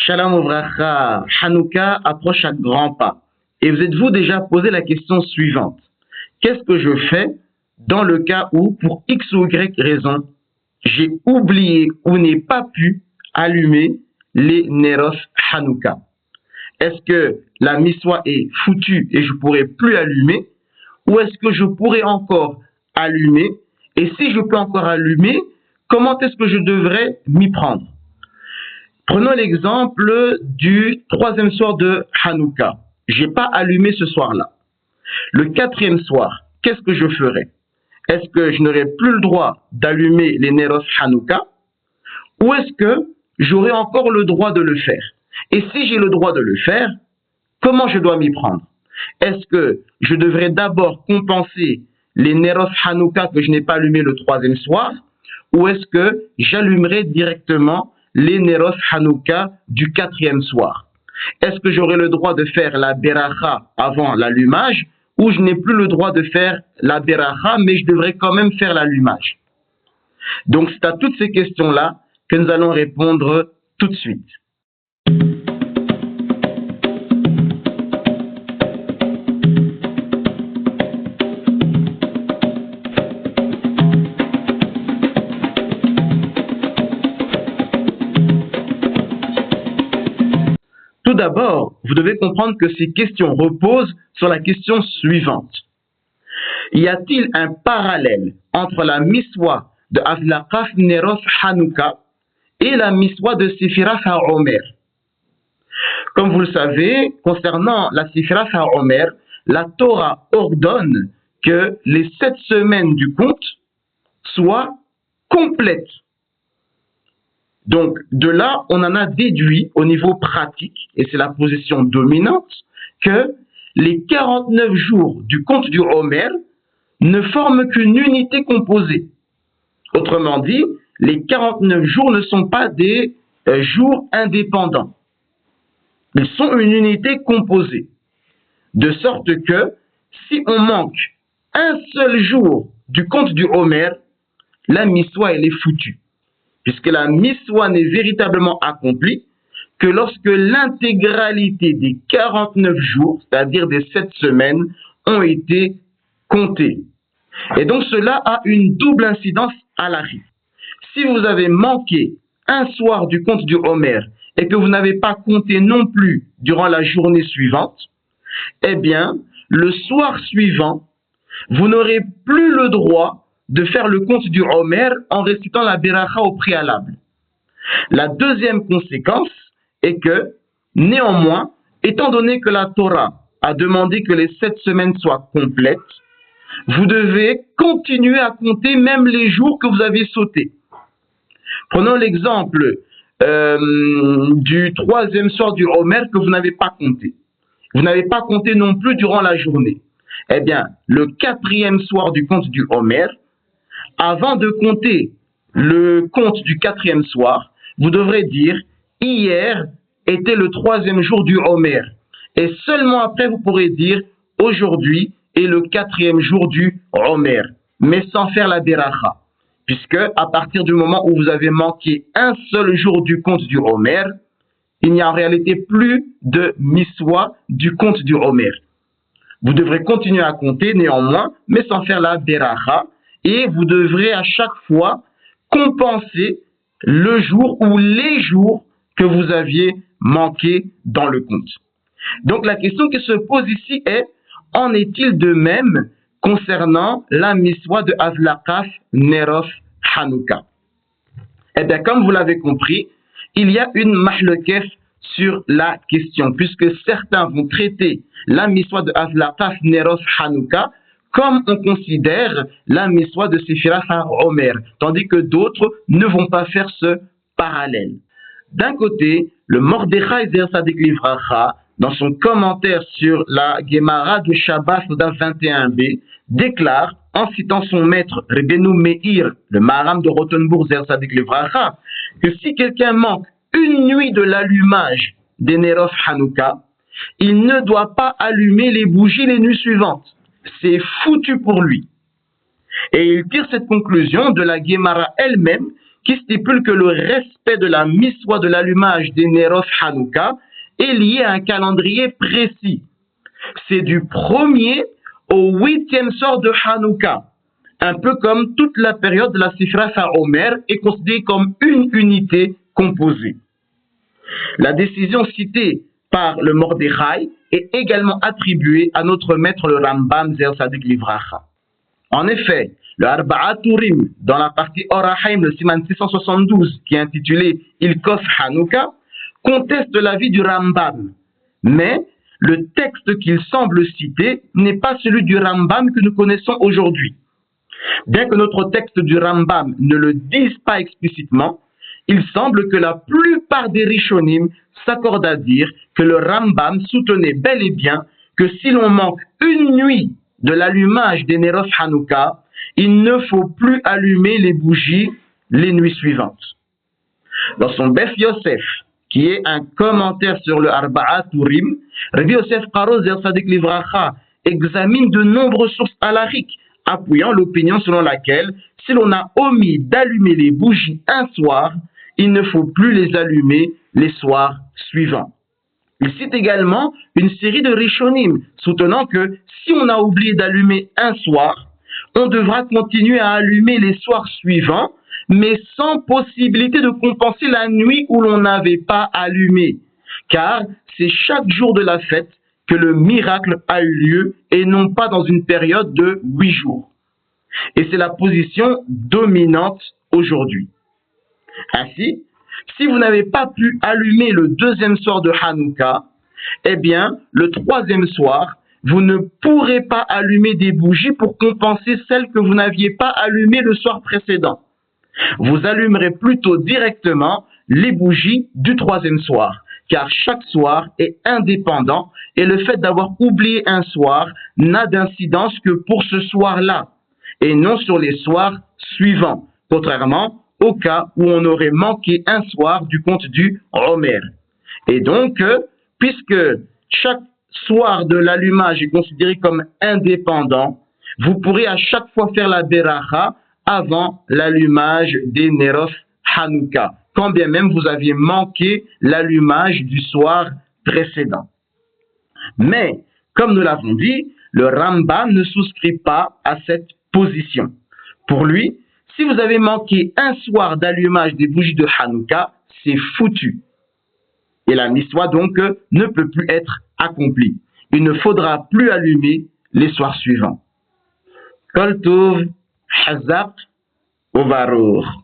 Shalom Ouvracha, Hanouka approche à grands pas. Et vous êtes-vous déjà posé la question suivante? Qu'est-ce que je fais dans le cas où, pour X ou Y raison, j'ai oublié ou n'ai pas pu allumer les Neros Hanouka? Est-ce que la miswa est foutue et je ne pourrai plus allumer? Ou est-ce que je pourrais encore allumer? Et si je peux encore allumer, comment est-ce que je devrais m'y prendre? Prenons l'exemple du troisième soir de Hanouka. Je n'ai pas allumé ce soir-là. Le quatrième soir, qu'est-ce que je ferai? Est-ce que je n'aurai plus le droit d'allumer les Neros Hanouka? Ou est-ce que j'aurai encore le droit de le faire? Et si j'ai le droit de le faire, comment je dois m'y prendre? Est-ce que je devrais d'abord compenser les Neros Hanouka que je n'ai pas allumés le troisième soir? Ou est-ce que j'allumerai directement les Neros Hanouka du quatrième soir? Est-ce que j'aurai le droit de faire la beracha avant l'allumage ou je n'ai plus le droit de faire la beracha mais je devrais quand même faire l'allumage? Donc c'est à toutes ces questions-là que nous allons répondre tout de suite. Tout d'abord, vous devez comprendre que ces questions reposent sur la question suivante. Y a-t-il un parallèle entre la miswa de Avlaqaf Neros Hanouka et la miswa de Sefirat HaOmer? Comme vous le savez, concernant la Sefirat HaOmer, la Torah ordonne que les 7 semaines du compte soient complètes. Donc, de là, on en a déduit au niveau pratique, et c'est la position dominante, que les 49 jours du compte du Homer ne forment qu'une unité composée. Autrement dit, les 49 jours ne sont pas des jours indépendants. Ils sont une unité composée. De sorte que, si on manque un seul jour du compte du Homer, la miswa, elle est foutue. Puisque la miswa n'est véritablement accomplie que lorsque l'intégralité des 49 jours, c'est-à-dire des 7 semaines, ont été comptés. Et donc cela a une double incidence à l'arrivée. Si vous avez manqué un soir du compte du Homer et que vous n'avez pas compté non plus durant la journée suivante, eh bien, le soir suivant, vous n'aurez plus le droit de faire le compte du Homer en récitant la beracha au préalable. La deuxième conséquence est que, néanmoins, étant donné que la Torah a demandé que les 7 semaines soient complètes, vous devez continuer à compter même les jours que vous avez sautés. Prenons l'exemple du troisième soir du Homer que vous n'avez pas compté. Vous n'avez pas compté non plus durant la journée. Eh bien, le quatrième soir du compte du Homer, avant de compter le compte du quatrième soir, vous devrez dire « Hier était le troisième jour du Homer ». Et seulement après, vous pourrez dire « Aujourd'hui est le quatrième jour du Homer », mais sans faire la beracha. Puisque à partir du moment où vous avez manqué un seul jour du compte du Homer, il n'y a en réalité plus de miswa du compte du Homer. Vous devrez continuer à compter néanmoins, mais sans faire la beracha. Et vous devrez à chaque fois compenser le jour ou les jours que vous aviez manqué dans le compte. Donc la question qui se pose ici est, en est-il de même concernant la miswa de Avlaqaf Neros Hanouka? Eh bien, comme vous l'avez compris, il y a une mahlekef sur la question, puisque certains vont traiter la miswa de Avlaqaf Neros Hanouka comme on considère la miswa de Sefirat HaOmer, tandis que d'autres ne vont pas faire ce parallèle. D'un côté, le Mordechai Zer Sadik Livracha, dans son commentaire sur la Gemara de Shabbat Soda 21b, déclare, en citant son maître Rebbeinu Meir, le Maharam de Rothenburg Zer Sadik Livracha, que si quelqu'un manque une nuit de l'allumage des Neros Hanouka, il ne doit pas allumer les bougies les nuits suivantes. C'est foutu pour lui. Et il tire cette conclusion de la Gemara elle-même qui stipule que le respect de la miswa de l'allumage des Neroth Hanouka est lié à un calendrier précis. C'est du 1er au 8e soir de Hanouka, un peu comme toute la période de la Sifra Omer est considérée comme une unité composée. La décision citée par le Mordechai est également attribuée à notre maître le Rambam Zer Sadik Livracha. En effet, le Arba'at Urim, dans la partie Orahaim, le Siman 672, qui est intitulé Ilkos Hanouka, conteste l'avis du Rambam. Mais le texte qu'il semble citer n'est pas celui du Rambam que nous connaissons aujourd'hui. Bien que notre texte du Rambam ne le dise pas explicitement, il semble que la plupart des Rishonim s'accordent à dire que le Rambam soutenait bel et bien que si l'on manque une nuit de l'allumage des Neroth Hanouka, il ne faut plus allumer les bougies les nuits suivantes. Dans son Beth Yosef, qui est un commentaire sur le Arba'at Urim, Rabbi Yosef Karo Zer Sadik Livracha examine de nombreuses sources halakhiques, appuyant l'opinion selon laquelle si l'on a omis d'allumer les bougies un soir, il ne faut plus les allumer les soirs suivants. Il cite également une série de Rishonim soutenant que si on a oublié d'allumer un soir, on devra continuer à allumer les soirs suivants, mais sans possibilité de compenser la nuit où l'on n'avait pas allumé, car c'est chaque jour de la fête que le miracle a eu lieu et non pas dans une période de 8 jours. Et c'est la position dominante aujourd'hui. Ainsi, si vous n'avez pas pu allumer le 2e soir de Hanouka, eh bien, le 3e soir, vous ne pourrez pas allumer des bougies pour compenser celles que vous n'aviez pas allumées le soir précédent. Vous allumerez plutôt directement les bougies du 3e soir, car chaque soir est indépendant et le fait d'avoir oublié un soir n'a d'incidence que pour ce soir-là et non sur les soirs suivants, contrairement au cas où on aurait manqué un soir du compte du Omer. Et donc, puisque chaque soir de l'allumage est considéré comme indépendant, vous pourrez à chaque fois faire la Beracha avant l'allumage des Neroth Hanouka, quand bien même vous aviez manqué l'allumage du soir précédent. Mais, comme nous l'avons dit, le Rambam ne souscrit pas à cette position. Pour lui, si vous avez manqué un soir d'allumage des bougies de Hanouka, c'est foutu. Et la miswa donc ne peut plus être accomplie. Il ne faudra plus allumer les soirs suivants. Kol Tov, Hazak, Ovarour.